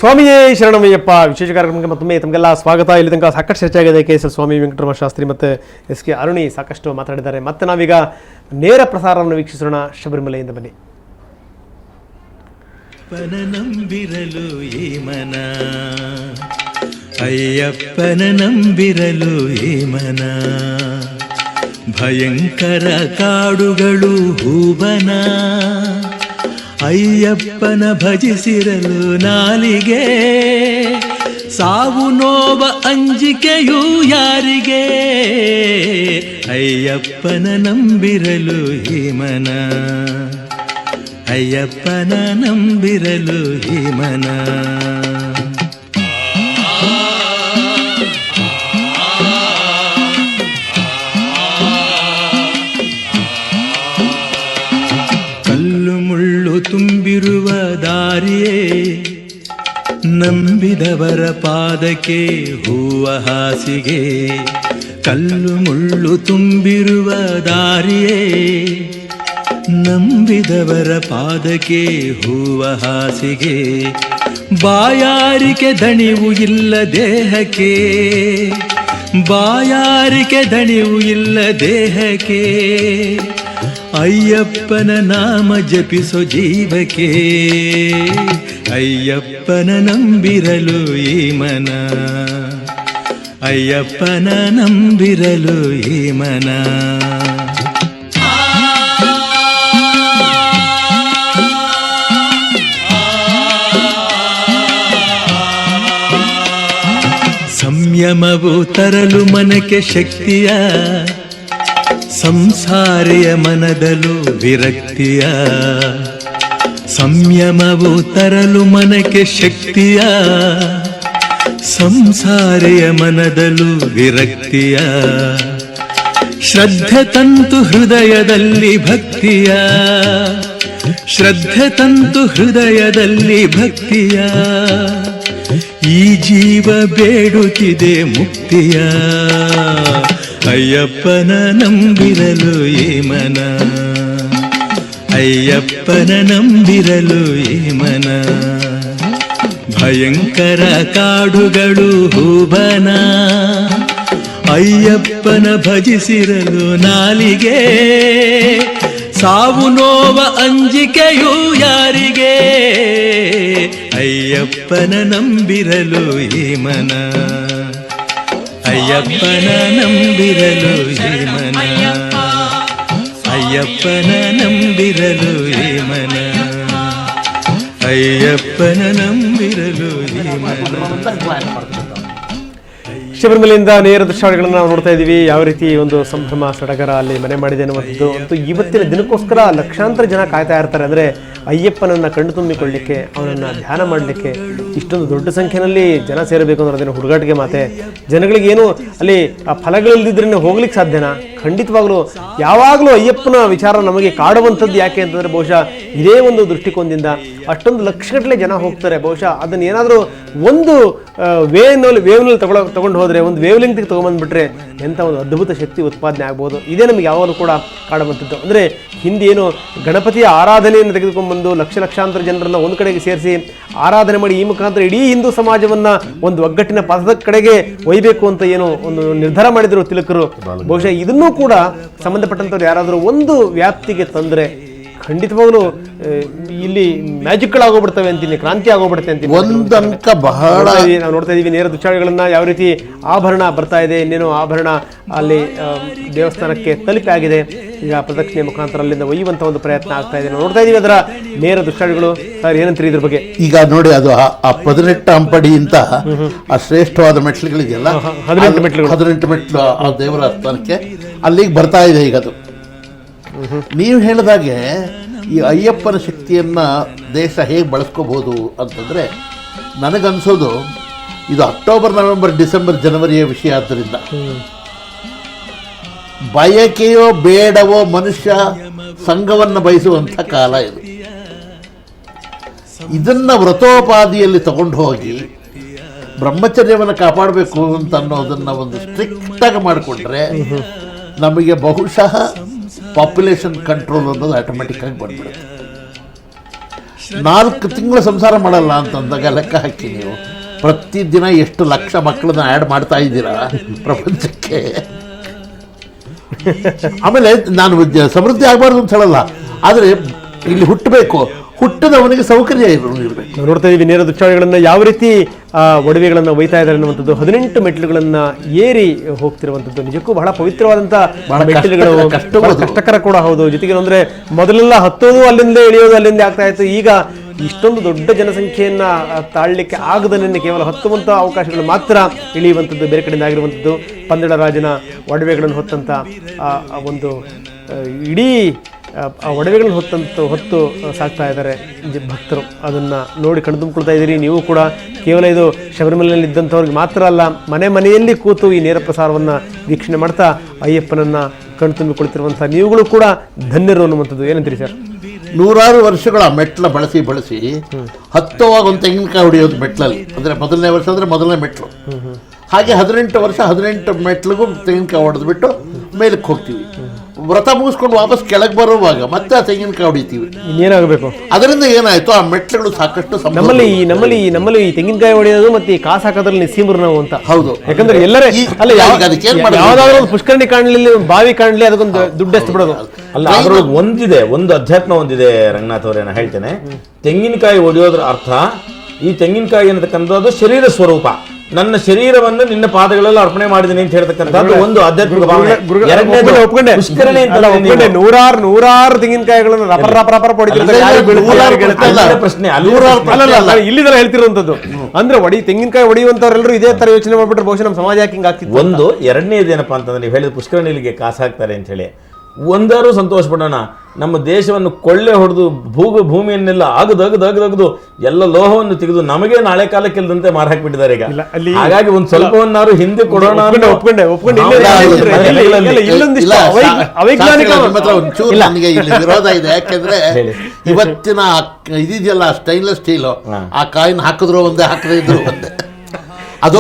ಸ್ವಾಮಿಯೇ ಶರಣಮಯ್ಯಪ್ಪ ವಿಶೇಷ ಕಾರ್ಯಕ್ರಮಕ್ಕೆ ಮತ್ತೊಮ್ಮೆ ತಮಗೆಲ್ಲ ಸ್ವಾಗತ. ಇಲ್ಲಿ ತನಕ ಸಾಕಷ್ಟು ಚರ್ಚೆಯಾಗಿದೆ. KSL ಸ್ವಾಮಿ, ವೆಂಕಟರಮಣ ಶಾಸ್ತ್ರಿ ಮತ್ತು SK ಅರುಣಿ ಸಾಕಷ್ಟು ಮಾತಾಡಿದ್ದಾರೆ. ಮತ್ತೆ ನಾವೀಗ ನೇರ ಪ್ರಸಾರವನ್ನು ವೀಕ್ಷಿಸೋಣ ಶಬರಿಮಲೆಯಿಂದ. ಬನ್ನಿ. ನಂಬಿರಲು ಈ ಮನ ಅಯ್ಯಪ್ಪನ ನಂಬಿರಲು ಈ ಮನ, ಭಯಂಕರ ಕಾಡುಗಳು ಹೂಬನ, ಅಯ್ಯಪ್ಪನ ಭಜಿಸಿರಲು ನಾಲಿಗೆ, ಸಾವು ನೋವ ಅಂಜಿಕೆಯೂ ಯಾರಿಗೆ, ಅಯ್ಯಪ್ಪನ ನಂಬಿರಲು ಈ ಮನ, ಅಯ್ಯಪ್ಪನ ನಂಬಿರಲು ಈ ಮನ. ತುಂಬಿರುವ ದಾರಿಯೇ ನಂಬಿದವರ ಪಾದಕ್ಕೆ ಹೂವ ಹಾಸಿಗೆ, ಕಲ್ಲು ಮುಳ್ಳು ತುಂಬಿರುವ ದಾರಿಯೇ ನಂಬಿದವರ ಪಾದಕ್ಕೆ ಹೂವ ಹಾಸಿಗೆ, ಬಾಯಾರಿಕೆ ದಣಿವು ಇಲ್ಲ ದೇಹಕ್ಕೆ, ಬಾಯಾರಿಕೆ ದಣಿವು ಇಲ್ಲ ದೇಹಕ್ಕೆ, ಅಯ್ಯಪ್ಪನ ನಾಮ ಜಪಿಸೋ ಜೀವಕ್ಕೆ, ಅಯ್ಯಪ್ಪನ ನಂಬಿರಲು ಈ ಮನ, ಅಯ್ಯಪ್ಪನ ನಂಬಿರಲು ಈ ಮನ. ಸಂಯಮವು ತರಲು ಮನಕ್ಕೆ ಶಕ್ತಿಯ, ಸಂಸಾರಿಯ ಮನದಲು ವಿರಕ್ತಿಯ, ಸಂಯಮವು ತರಲು ಮನಕ್ಕೆ ಶಕ್ತಿಯ, ಸಂಸಾರಿಯ ಮನದಲು ವಿರಕ್ತಿಯ, ಶ್ರದ್ಧೆ ತಂತು ಹೃದಯದಲ್ಲಿ ಭಕ್ತಿಯ, ಶ್ರದ್ಧೆ ತಂತು ಹೃದಯದಲ್ಲಿ ಭಕ್ತಿಯ, ಈ ಜೀವ ಬೇಡುತ್ತಿದೆ ಮುಕ್ತಿಯ, ಅಯ್ಯಪ್ಪನ ನಂಬಿರಲು ಈ ಮನ, ಅಯ್ಯಪ್ಪನ ನಂಬಿರಲು ಈ ಮನ, ಭಯಂಕರ ಕಾಡುಗಳು ಹೂಬನ, ಅಯ್ಯಪ್ಪನ ಭಜಿಸಿರಲು ನಾಲಿಗೆ, ಸಾವು ನೋವ ಅಂಜಿಕೆಯೂ ಯಾರಿಗೆ, ಅಯ್ಯಪ್ಪನ ನಂಬಿರಲು ಈ ಮನ, ಅಯ್ಯಪ್ಪನ ನಂಬಿರಲು ಈ ಮನ, ಅಯ್ಯಪ್ಪನ ನಂಬಿರಲು ಈ ಮನ, ಅಯ್ಯಪ್ಪನ ನಂಬಿರಲು ಈ ಮನ. ಶಬರಿಮಲೆಯಿಂದ ನೇರ ದೃಶ್ಯಾವಳಿಗಳನ್ನು ನಾವು ನೋಡ್ತಾ ಇದ್ದೀವಿ. ಯಾವ ರೀತಿ ಒಂದು ಸಂಭ್ರಮ ಸಡಗರ ಅಲ್ಲಿ ಮನೆ ಮಾಡಿದೆ ಅನ್ನುವಂಥದ್ದು ಅಂತೂ ಇವತ್ತಿನ ದಿನಕ್ಕೋಸ್ಕರ ಲಕ್ಷಾಂತರ ಜನ ಕಾಯ್ತಾ ಇರ್ತಾರೆ. ಅಂದರೆ ಅಯ್ಯಪ್ಪನನ್ನು ಕಣ್ಣು ತುಂಬಿಕೊಳ್ಳಲಿಕ್ಕೆ, ಅವನನ್ನು ಧ್ಯಾನ ಮಾಡಲಿಕ್ಕೆ ಇಷ್ಟೊಂದು ದೊಡ್ಡ ಸಂಖ್ಯೆಯಲ್ಲಿ ಜನ ಸೇರಬೇಕು ಅನ್ನೋದೇನು ಹುಡುಗಾಟಿಗೆ ಮಾತೆ. ಜನಗಳಿಗೆ ಏನು ಅಲ್ಲಿ ಆ ಫಲಗಳಿಲ್ಲದಿದ್ದರೆ ಹೋಗ್ಲಿಕ್ಕೆ ಸಾಧ್ಯನಾ? ಖಂಡಿತವಾಗ್ಲೂ ಯಾವಾಗಲೂ ಅಯ್ಯಪ್ಪನ ವಿಚಾರ ನಮಗೆ ಕಾಡುವಂಥದ್ದು ಯಾಕೆ ಅಂತಂದರೆ ಬಹುಶಃ ಇದೇ ಒಂದು ದೃಷ್ಟಿಕೋನದಿಂದ ಅಷ್ಟೊಂದು ಲಕ್ಷಗಟ್ಟಲೆ ಜನ ಹೋಗ್ತಾರೆ. ಬಹುಶಃ ಅದನ್ನು ಏನಾದರೂ ಒಂದು ವೇವ್ನಲ್ಲಿ ತಗೊಂಡು ಹೋದರೆ, ಒಂದು ವೇವ್ಲಿಂಗ್ಗೆ ತೊಗೊಂಬಂದ್ಬಿಟ್ರೆ ಎಂಥ ಒಂದು ಅದ್ಭುತ ಶಕ್ತಿ ಉತ್ಪಾದನೆ ಆಗ್ಬೋದು. ಇದೇ ನಮಗೆ ಯಾವಾಗಲೂ ಕೂಡ ಕಾಡುವಂಥದ್ದು. ಅಂದರೆ ಹಿಂದೆ ಏನು ಗಣಪತಿಯ ಆರಾಧನೆಯನ್ನು ತೆಗೆದುಕೊಂಡ್ಬಂದು ಲಕ್ಷಾಂತರ ಜನರನ್ನು ಒಂದು ಕಡೆಗೆ ಸೇರಿಸಿ ಆರಾಧನೆ ಮಾಡಿ ಈ ಮುಖಾಂತರ ಇಡೀ ಹಿಂದೂ ಸಮಾಜವನ್ನು ಒಂದು ಒಗ್ಗಟ್ಟಿನ ಪಥದ ಕಡೆಗೆ ಒಯ್ಯಬೇಕು ಅಂತ ಏನು ಒಂದು ನಿರ್ಧಾರ ಮಾಡಿದರು ತಿಲಕರು. ಬಹುಶಃ ಇದನ್ನೂ ಕೂಡ ಸಂಬಂಧಪಟ್ಟಂಥವ್ರು ಯಾರಾದರೂ ಒಂದು ವ್ಯಾಪ್ತಿಗೆ ತಂದರೆ ಖಂಡಿತವಾಗ್ಲೂ ಇಲ್ಲಿ ಮ್ಯಾಜಿಕ್ಗಳಾಗೋಗ್ಬಿಡ್ತವೆ ಅಂತೀನಿ, ಕ್ರಾಂತಿ ಆಗೋಗ್ಬಿಡುತ್ತೆ ಅಂತೀನಿ. ಒಂದಂಕ ಬಹಳ ನಾವು ನೋಡ್ತಾ ಇದೀವಿ ನೇರ ದೃಶ್ಯಾವಳಿಗಳನ್ನ, ಯಾವ ರೀತಿ ಆಭರಣ ಬರ್ತಾ ಇದೆ, ಇನ್ನೇನು ಆಭರಣ ಅಲ್ಲಿ ದೇವಸ್ಥಾನಕ್ಕೆ ತಲುಪಿ ಆಗಿದೆ. ಈಗ ಪ್ರದಕ್ಷಿಣೆ ಮುಖಾಂತರ ಅಲ್ಲಿಂದ ಒಯ್ಯುವಂತ ಒಂದು ಪ್ರಯತ್ನ ಆಗ್ತಾ ಇದೆ. ನಾವು ನೋಡ್ತಾ ಇದೀವಿ ಅದರ ನೇರ ದೃಶ್ಯಾವಳಿಗಳು. ಸರ್ ಏನಂತೀರಿ ಇದ್ರ ಬಗ್ಗೆ? ಈಗ ನೋಡಿ, ಅದು ಆ 18 ಅಂಪಡಿ ಅಂತ ಆ ಶ್ರೇಷ್ಠವಾದ ಮೆಟ್ಲುಗಳಿದೆಯಲ್ಲ, 18 ಮೆಟ್ಲು ಆ ದೇವರ ಸ್ಥಾನಕ್ಕೆ ಅಲ್ಲಿಗೆ ಬರ್ತಾ ಇದೆ. ಈಗ ಅದು ನೀವು ಹೇಳಿದಾಗೆ ಈ ಅಯ್ಯಪ್ಪನ ಶಕ್ತಿಯನ್ನು ದೇಶ ಹೇಗೆ ಬಳಸ್ಕೋಬೋದು ಅಂತಂದರೆ, ನನಗನ್ಸೋದು ಇದು ಅಕ್ಟೋಬರ್, ನವೆಂಬರ್, ಡಿಸೆಂಬರ್, ಜನವರಿಯ ವಿಷಯ. ಆದ್ದರಿಂದ ಬಯಕೆಯೋ ಬೇಡವೋ ಮನುಷ್ಯ ಸಂಘವನ್ನು ಬಯಸುವಂಥ ಕಾಲ ಇದು. ಇದನ್ನು ವ್ರತೋಪಾದಿಯಲ್ಲಿ ತಗೊಂಡು ಹೋಗಿ ಬ್ರಹ್ಮಚರ್ಯವನ್ನು ಕಾಪಾಡಬೇಕು ಅಂತ ಅನ್ನೋದನ್ನು ಒಂದು ಸ್ಟ್ರಿಕ್ಟಾಗಿ ಮಾಡಿಕೊಂಡ್ರೆ ನಮಗೆ ಬಹುಶಃ ಪಾಪ್ಯುಲೇಷನ್ ಕಂಟ್ರೋಲ್ ಅನ್ನೋದು ಆಟೋಮೆಟಿಕ್ ಆಗಿ ಬಂದ್ಬಿಡುತ್ತೆ. 4 ತಿಂಗಳು ಸಂಸಾರ ಮಾಡಲ್ಲ ಅಂತಂದಾಗ ಲೆಕ್ಕ ಹಾಕಿ ನೀವು ಪ್ರತಿದಿನ ಎಷ್ಟು ಲಕ್ಷ ಮಕ್ಕಳನ್ನ ಆ್ಯಡ್ ಮಾಡ್ತಾ ಇದ್ದೀರಾ ಪ್ರಪಂಚಕ್ಕೆ. ಆಮೇಲೆ ನಾನು ಸಮೃದ್ಧಿ ಆಗಬಾರ್ದು ಅಂತ ಹೇಳಲ್ಲ, ಆದರೆ ಇಲ್ಲಿ ಹುಟ್ಟಬೇಕು, ಹುಟ್ಟದವನಿಗೆ ಸೌಕರ್ಯ ಇರಬೇಕು. ನಾವು ನೋಡ್ತಾ ಇದ್ದೀವಿ ನೇರ ದೃಶ್ಯಾವಳಿಗಳನ್ನು ಯಾವ ರೀತಿ ಒಡವೆಗಳನ್ನು ಒಯ್ತಾ ಇದ್ದಾರೆ ಅನ್ನುವಂಥದ್ದು. 18 ಮೆಟ್ಟಿಲುಗಳನ್ನು ಏರಿ ಹೋಗ್ತಿರುವಂಥದ್ದು ನಿಜಕ್ಕೂ ಬಹಳ ಪವಿತ್ರವಾದಂಥ ಮೆಟ್ಟಿಲುಗಳು, ಕಷ್ಟಕರ ಕೂಡ ಹೌದು. ಜೊತೆಗೆ ಅಂದರೆ ಮೊದಲೆಲ್ಲ ಹತ್ತೋದು ಅಲ್ಲಿಂದ ಇಳಿಯೋದು ಅಲ್ಲಿಂದ ಆಗ್ತಾ ಇತ್ತು. ಈಗ ಇಷ್ಟೊಂದು ದೊಡ್ಡ ಜನಸಂಖ್ಯೆಯನ್ನ ತಾಳಲಿಕ್ಕೆ ಆಗದನ್ನೇ ಕೇವಲ ಹತ್ತುವಂಥ ಅವಕಾಶಗಳು ಮಾತ್ರ ಇಳಿಯುವಂಥದ್ದು ಬೇರೆ ಕಡೆಯಿಂದ ಆಗಿರುವಂಥದ್ದು. ಪಂದಳ ರಾಜನ ಒಡವೆಗಳನ್ನು ಹೊತ್ತಂಥ ಒಂದು ಇಡೀ ಆ ಒಡವೆಗಳನ್ನು ಹೊತ್ತು ಸಾಕ್ತಾ ಇದ್ದಾರೆ ಭಕ್ತರು. ಅದನ್ನು ನೋಡಿ ಕಣ್ತುಂಬಿಕೊಳ್ತಾ ಇದ್ದೀರಿ ನೀವು ಕೂಡ. ಕೇವಲ ಇದು ಶಬರಿಮಲೆಯಲ್ಲಿ ಇದ್ದಂಥವ್ರಿಗೆ ಮಾತ್ರ ಅಲ್ಲ, ಮನೆಯಲ್ಲಿ ಕೂತು ಈ ನೇರ ಪ್ರಸಾರವನ್ನು ವೀಕ್ಷಣೆ ಮಾಡ್ತಾ ಅಯ್ಯಪ್ಪನನ್ನು ಕಣ್ತುಂಬಿಕೊಳ್ತಿರುವಂಥ ನೀವುಗಳು ಕೂಡ ಧನ್ಯರು ಅನ್ನುವಂಥದ್ದು. ಏನಂತೀರಿ ಸರ್? 100 ವರ್ಷಗಳ ಮೆಟ್ಲ ಬಳಸಿ ಹತ್ತುವಾಗ ಒಂದು ತೆಂಗಿನಕಾಯಿ ಹೊಡೆಯೋದು ಮೆಟ್ಲಲ್ಲಿ, ಅಂದರೆ ಮೊದಲನೇ ವರ್ಷ ಅಂದರೆ ಮೊದಲನೇ ಮೆಟ್ಲು. ಹಾಗೆ 18 ವರ್ಷ 18 ಮೆಟ್ಲಿಗೂ ತೆಂಗಿನಕಾಯಿ ಹೊಡೆದ್ಬಿಟ್ಟು ಮೇಲಕ್ಕೆ ಹೋಗ್ತೀವಿ. ವ್ರತ ಮುಗಿಸ್ಕೊಂಡು ವಾಪಸ್ ಕೆಳಗೆ ಬರುವಾಗ ಮತ್ತೆ ಆ ತೆಂಗಿನಕಾಯಿ ಹೊಡಿತೀವಿ. ಏನಾಗಬೇಕು ಅದರಿಂದ ಏನಾಯ್ತು, ಆ ಮೆಟ್ಲುಗಳು ಸಾಕಷ್ಟು ನಮ್ಮಲ್ಲಿ ಈ ತೆಂಗಿನಕಾಯಿ ಹೊಡೆಯೋದು ಮತ್ತೆ ಈ ಕಾಸು ಹಾಕೋದ್ರಲ್ಲಿ ನಿಸೀಮರು ನಾವು ಅಂತ. ಹೌದು, ಯಾಕಂದ್ರೆ ಎಲ್ಲರೇ ಯಾವ್ದಾದ್ರು ಒಂದು ಪುಷ್ಕರಣಿ ಕಾಣಲಿ, ಬಾವಿ ಕಾಣಲಿ, ಅದಕ್ಕೊಂದು ದುಡ್ಡು ಎಷ್ಟು ಬಿಡೋದು ಅಲ್ಲ. ಅದ್ರೊಳಗೆ ಒಂದು ಅಧ್ಯಾತ್ಮ ಒಂದಿದೆ ರಂಗನಾಥ್ ಅವರೇ, ನಾನು ಹೇಳ್ತೇನೆ. ತೆಂಗಿನಕಾಯಿ ಹೊಡೆಯೋದ್ರ ಅರ್ಥ, ಈ ತೆಂಗಿನಕಾಯಿ ಅನ್ನತಕ್ಕಂಥದ್ದು ಶರೀರ ಸ್ವರೂಪ. ನನ್ನ ಶರೀರವನ್ನು ನಿನ್ನ ಪಾದಗಳೆಲ್ಲ ಅರ್ಪಣೆ ಮಾಡಿದ್ದೀನಿ ಅಂತ ಹೇಳ್ತಕ್ಕಂಥದ್ದು ಒಂದು ಆಧ್ಯಾತ್ಮಿಕ ಭಾವನೆ. ನೂರಾರು ತೆಂಗಿನಕಾಯಿಗಳನ್ನು ಪ್ರಶ್ನೆ ಇಲ್ಲಿದರ ಹೇಳ್ತಿರುವಂತದ್ದು. ಅಂದ್ರೆ ತೆಂಗಿನಕಾಯಿ ಹೊಡೆಯುವಂತವ್ರೆಲ್ಲರೂ ಇದೇ ತರ ಯೋಚನೆ ಮಾಡ್ಬಿಟ್ರೆ ಬಹುಶಃ ನಮ್ಮ ಸಮಾಜ ಯಾಕೆ ಹಿಂಗಾಗ್ತಿತ್ತು. ಒಂದು ಎರಡನೇದೇನಪ್ಪ ಅಂತಂದ್ರೆ, ನೀವು ಹೇಳಿದ ಪುಷ್ಕರಣಿಲಿಗೆ ಕಾಸು ಹಾಕ್ತಾರೆ ಅಂತ ಹೇಳಿ ಒಂದಾರು ಸಂತೋಷ ಪಡೋಣ. ನಮ್ಮ ದೇಶವನ್ನು ಕೊಳ್ಳೆ ಹೊಡೆದು ಭೂಮಿಯನ್ನೆಲ್ಲ ಅಗದು ಎಲ್ಲ ಲೋಹವನ್ನು ತೆಗೆದು ನಮಗೆ ನಾಳೆ ಕಾಲಕ್ಕೆ ಇಲ್ಲದಂತೆ ಮಾರ ಹಾಕಿಬಿಟ್ಟಿದ್ದಾರೆ ಈಗ. ಹಾಗಾಗಿ ಒಂದು ಸ್ವಲ್ಪವನ್ನಾರು ಹಿಂದೆ ಕೊಡೋಣ. ನನಗೆ ಇಲ್ಲಿ ವಿರೋಧ ಇದೆ. ಯಾಕೆಂದ್ರೆ ಇವತ್ತಿನ ಇದೆಯಲ್ಲ ಸ್ಟೈನ್ಲೆಸ್ ಸ್ಟೀಲು, ಆ ಕಾಯಿನ್ ಹಾಕಿದ್ರು ಒಂದೇ, ಹಾಕದೇ ಇದ್ರು ಒಂದೇ. ಅದು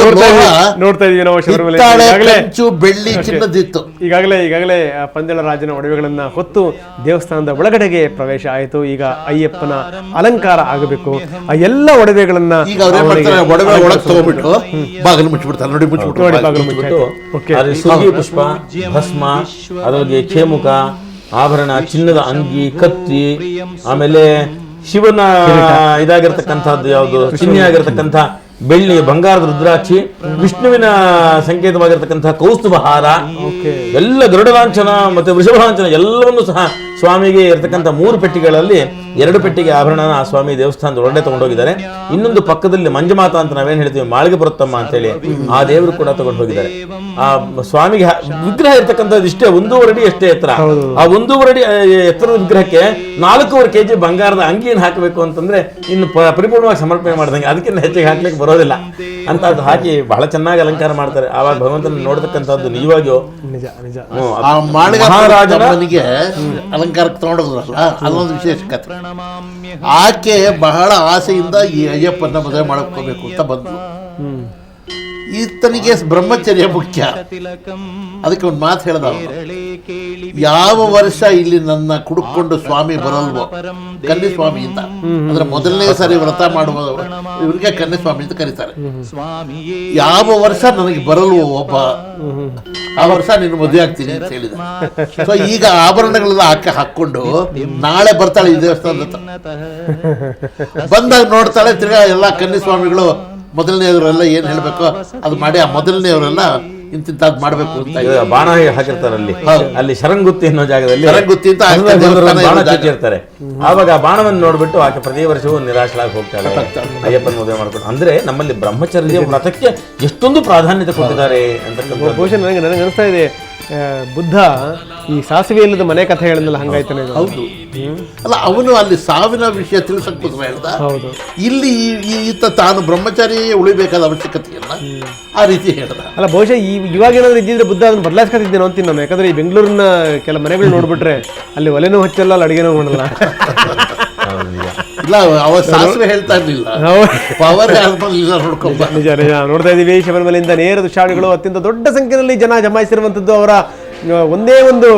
ನೋಡ್ತಾ ಇದೀವಿ ನಾವು ಬೆಳ್ಳಿ ಚಿನ್ನದಿತ್ತು. ಈಗಾಗಲೇ ಪಂದಳ ರಾಜನ ಒಡವೆಗಳನ್ನ ಹೊತ್ತು ದೇವಸ್ಥಾನದ ಒಳಗಡೆಗೆ ಪ್ರವೇಶ ಆಯಿತು. ಈಗ ಅಯ್ಯಪ್ಪನ ಅಲಂಕಾರ ಆಗಬೇಕು. ಆ ಎಲ್ಲ ಒಡವೆಗಳನ್ನ ಈಗ ಒಡವೆ ಒಳಗೆ ತಗೊಂಡ್ಬಿಟ್ಟು ಬಾಗಿಲು ಮುಚ್ಚಿಬಿಡ್ತಾರೆ. ನೋಡಿ, ಮುಚ್ಚಿಬಿಟ್ಟು ಸುಗಿ ಪುಷ್ಪ, ಭಸ್ಮ, ಅದಕ್ಕೆ ಖೇಮುಕ, ಆಭರಣ, ಚಿನ್ನದ ಅಂಗಿ, ಕತ್ತಿ, ಆಮೇಲೆ ಶಿವನ ಇದಾಗಿರ್ತಕ್ಕಂಥದ್ದು ಯಾವುದು ಚಿಹ್ನೆಯಾಗಿರ್ತಕ್ಕಂಥ ಬೆಳ್ಳಿ ಬಂಗಾರದ ರುದ್ರಾಕ್ಷಿ, ವಿಷ್ಣುವಿನ ಸಂಕೇತವಾಗಿರ್ತಕ್ಕಂತಹ ಕೌಸ್ತುಭಹಾರ, ಎಲ್ಲ ಗರುಡ ಲಾಂಛನ ಮತ್ತೆ ವೃಷಭ ಲಾಂಛನ ಎಲ್ಲವನ್ನೂ ಸಹ ಸ್ವಾಮಿಗೆ ಇರತಕ್ಕಂಥ 3 ಪೆಟ್ಟಿಗೆಗಳಲ್ಲಿ 2 ಪೆಟ್ಟಿಗೆ ಆಭರಣನ ಆ ಸ್ವಾಮಿ ದೇವಸ್ಥಾನದ ಒಳಗಡೆ ತಗೊಂಡೋಗಿದ್ದಾರೆ. ಇನ್ನೊಂದು ಪಕ್ಕದಲ್ಲಿ ಮಂಜಮಾತಾ ಅಂತ ನಾವೇನ್ ಹೇಳ್ತೀವಿ, ಮಾಳಿಗೆ ಬರುತ್ತಮ್ಮ ಅಂತೇಳಿ, ಆ ದೇವರು ಕೂಡ ತಗೊಂಡು ಹೋಗಿದ್ದಾರೆ. ಆ ಸ್ವಾಮಿಗೆ ವಿಗ್ರಹ ಇರ್ತಕ್ಕಂಥದ್ದು ಇಷ್ಟೇ, 1.5 ಅಡಿ ಅಷ್ಟೇ ಎತ್ತರ. ಆ 1.5 ಅಡಿ ಎತ್ತರದ ವಿಗ್ರಹಕ್ಕೆ 4.5 kg ಬಂಗಾರದ ಅಂಗಿಯನ್ನು ಹಾಕಬೇಕು ಅಂತಂದ್ರೆ ಇನ್ನು ಪರಿಪೂರ್ಣವಾಗಿ ಸಮರ್ಪಣೆ ಮಾಡ್ದಂಗೆ, ಅದಕ್ಕಿಂತ ಹೆಚ್ಚಿಗೆ ಹಾಕ್ಲಿಕ್ಕೆ ಬರೋದಿಲ್ಲ ಅಂತ ಅದು ಹಾಕಿ ಬಹಳ ಚೆನ್ನಾಗಿ ಅಲಂಕಾರ ಮಾಡ್ತಾರೆ. ಆವಾಗ ಭಗವಂತನ ನೋಡ್ತಕ್ಕಂಥದ್ದು ನಿಜವಾಗಿಯೂ ಮಹಾರಾಜನಿಗೆ ಅಲಂಕಾರಕ್ಕೆ ತಗೊಂಡೋದ್ರಲ್ಲ, ಅದೊಂದು ವಿಶೇಷ ಕಥೆ. ಆಕೆ ಬಹಳ ಆಸೆಯಿಂದ ಈ ಅಯ್ಯಪ್ಪನ ಮದುವೆ ಮಾಡ್ಕೋಬೇಕು ಅಂತ ಬಂದ್ರು. ಈತನಿಗೆ ಬ್ರಹ್ಮಚರ್ಯ ಮುಖ್ಯ. ಅದಕ್ಕೆ ಒಂದು ಮಾತು ಹೇಳ್ದ, ಯಾವ ವರ್ಷ ಇಲ್ಲಿ ನನ್ನ ಕುಡುಕೊಂಡು ಸ್ವಾಮಿ ಬರಲ್ವೋ, ಕನ್ನಿಸ್ವಾಮಿ ಅಂತ, ಅಂದ್ರೆ ಮೊದಲನೇ ಸಾರಿ ವ್ರತ ಮಾಡುವ ಇವ್ರಿಗೆ ಕನ್ನಿಸ್ವಾಮಿ ಅಂತ ಕರೀತಾರೆ. ಯಾವ ವರ್ಷ ನನಗೆ ಬರಲ್ವೋ ಒಬ್ಬ, ಆ ವರ್ಷ ನೀನು ಮದುವೆ ಆಗ್ತೀನಿ ಅಂತ ಹೇಳಿದ. ಸೊ ಈಗ ಆಭರಣಗಳೆಲ್ಲ ಹಾಕೊಂಡು ನಾಳೆ ಬರ್ತಾಳೆ ಈ ದೇವಸ್ಥಾನದ ಬಂದಾಗ ನೋಡ್ತಾಳೆ. ತಿರ್ಗಾ ಎಲ್ಲ ಕನ್ನಿಸ್ವಾಮಿಗಳು ಮೊದಲನೆಯವರೆಲ್ಲ ಏನ್ ಹೇಳ್ಬೇಕು ಅದು ಮಾಡಿ, ಆ ಮೊದಲನೆಯವರೆಲ್ಲ ಇಂತಿಂತಾದ್ ಮಾಡ್ಬೇಕು ಅಂತ ಬಾಣ ಹಾಕಿರ್ತಾರೆ. ಅಲ್ಲಿ ಶರಂಗುತ್ತಿ ಅನ್ನೋ ಜಾಗದಲ್ಲಿ ಬಾಣ ಚುಚ್ಚಿರ್ತಾರೆ. ಆವಾಗ ಆ ಬಾಣವನ್ನು ನೋಡ್ಬಿಟ್ಟು ಆಕೆ ಪ್ರತಿ ವರ್ಷವೂ ನಿರಾಶರಾಗಿ ಹೋಗ್ತಾಳೆ, ಅಯ್ಯಪ್ಪನ ಮದುವೆ ಮಾಡ್ಕೊಂಡು. ಅಂದ್ರೆ ನಮ್ಮಲ್ಲಿ ಬ್ರಹ್ಮಚರ್ಯ ವ್ರತಕ್ಕೆ ಎಷ್ಟೊಂದು ಪ್ರಾಧಾನ್ಯತೆ ಕೊಟ್ಟಿದ್ದಾರೆ ಅಂತ ಬಹುಶಃ ನನಗೆ ಅನಿಸ್ತಾ ಇದೆ. ಬುದ್ಧ ಈ ಸಾಸಿವೆ ಇಲ್ಲದ ಮನೆ ಕಥೆ ಹೇಳಿದ್ನಲ್ಲ, ಹಂಗಾಯ್ತಾನೆ. ಹೌದು, ಅಲ್ಲ ಅವನು ಅಲ್ಲಿ ಸಾವಿನ ವಿಷಯ ತಿಳಿಸಕ್ಕೋಸ್ಕರ ಹೇಳ್ದ. ಹೌದು, ಇಲ್ಲಿ ಈತ ತಾನು ಬ್ರಹ್ಮಚಾರಿ ಉಳಿಬೇಕಾದ ಅವಶ್ಯಕತೆಯನ್ನ ಆ ರೀತಿ ಹೇಳ್ದ. ಅಲ್ಲ ಬಹುಶಃ ಇವಾಗ ಏನಾದ್ರು ಇದ್ದಿದ್ರೆ ಬುದ್ಧ ಅದನ್ನ ಬದಲಾಯಿಸ್ಕೊತಿದ್ದೇನೋ ಅಂತೀನಿ ನಾನು. ಯಾಕಂದ್ರೆ ಈ ಬೆಂಗಳೂರಿನ ಕೆಲ ಮನೆಗಳು ನೋಡ್ಬಿಟ್ರೆ ಅಲ್ಲಿ ಒಲೆನೂ ಹಚ್ಚಲ್ಲ, ಅಲ್ಲಿ ಅಡಿಗೆನೂ ಮಾಡಲ್ಲ. ಇಲ್ಲ, ಅವ ಸಾಸಿವೆ ಹೇಳ್ತಾ ಇರ್ಲಿಲ್ಲ, ಪವರ್ ನಿಜ ನಿಜ. ನೋಡ್ತಾ ಇದೀವಿ ಶಬರಿಮಲೆಯಿಂದ ನೇರ ದೃಶ್ಯಾವಳಿಗಳು. ಅತ್ಯಂತ ದೊಡ್ಡ ಸಂಖ್ಯೆಯಲ್ಲಿ ಜನ ಜಮಾಯಿಸಿರುವಂತದ್ದು ಅವರ ಒಂದೇ ಒಂದು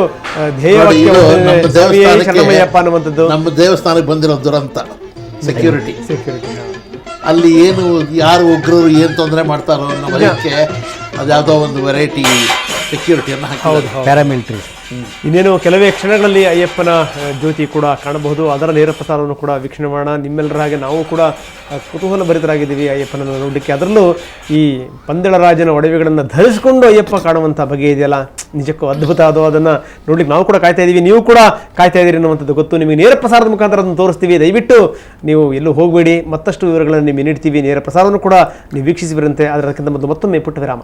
ಧ್ಯೇಯವಾಕ್ಯ, ಶರಣಮಯ್ಯಪ್ಪ ಅನ್ನುವಂಥದ್ದು. ನಮ್ಮ ದೇವಸ್ಥಾನಕ್ಕೆ ಬಂದಿರೋ ದುರಂತ ಸೆಕ್ಯೂರಿಟಿ. ಸೆಕ್ಯೂರಿಟಿ. ಅಲ್ಲಿ ಏನು ಯಾರು ಉಗ್ರರು ಏನು ತೊಂದರೆ ಮಾಡ್ತಾರೋ ಅನ್ನೋ ಭಯಕ್ಕೆ ಅದ್ಯಾವುದೋ ಒಂದು ವೆರೈಟಿ ಸೆಕ್ಯೂರಿಟಿಯನ್ನು ಹಾಕಿ ಪ್ಯಾರಾಮಿಲಿಟರಿ. ಇನ್ನೇನು ಕೆಲವೇ ಕ್ಷಣಗಳಲ್ಲಿ ಅಯ್ಯಪ್ಪನ ಜ್ಯೋತಿ ಕೂಡ ಕಾಣಬಹುದು. ಅದರ ನೇರ ಪ್ರಸಾರವನ್ನು ಕೂಡ ವೀಕ್ಷಣೆ ಮಾಡೋಣ. ನಿಮ್ಮೆಲ್ಲರ ಹಾಗೆ ನಾವು ಕೂಡ ಕುತೂಹಲ ಭರಿತರಾಗಿದ್ದೀವಿ ಅಯ್ಯಪ್ಪನನ್ನು ನೋಡಲಿಕ್ಕೆ. ಅದರಲ್ಲೂ ಈ ಪಂದಳರಾಜನ ಒಡವೆಗಳನ್ನು ಧರಿಸಿಕೊಂಡು ಅಯ್ಯಪ್ಪ ಕಾಣುವಂಥ ಬಗೆ ಇದೆಯಲ್ಲ, ನಿಜಕ್ಕೂ ಅದ್ಭುತ. ಅದು ಅದನ್ನು ನೋಡ್ಲಿಕ್ಕೆ ನಾವು ಕೂಡ ಕಾಯ್ತಾ ಇದ್ದೀವಿ, ನೀವು ಕೂಡ ಕಾಯ್ತಾ ಇದ್ದೀರಿ ಅನ್ನುವಂಥದ್ದು ಗೊತ್ತು. ನಿಮಗೆ ನೇರ ಪ್ರಸಾರದ ಮುಖಾಂತರ ಅದನ್ನು ತೋರಿಸ್ತೀವಿ. ದಯವಿಟ್ಟು ನೀವು ಎಲ್ಲೂ ಹೋಗಬೇಡಿ, ಮತ್ತಷ್ಟು ವಿವರಗಳನ್ನು ನಿಮಗೆ ನೀಡ್ತೀವಿ. ನೇರ ಪ್ರಸಾರವನ್ನು ಕೂಡ ನೀವು ವೀಕ್ಷಿಸಿಬರಂತೆ. ಅದಕ್ಕಿಂತ ಮೊದಲು ಮತ್ತೊಮ್ಮೆ ಪುಟ್ಟ ವಿರಾಮ.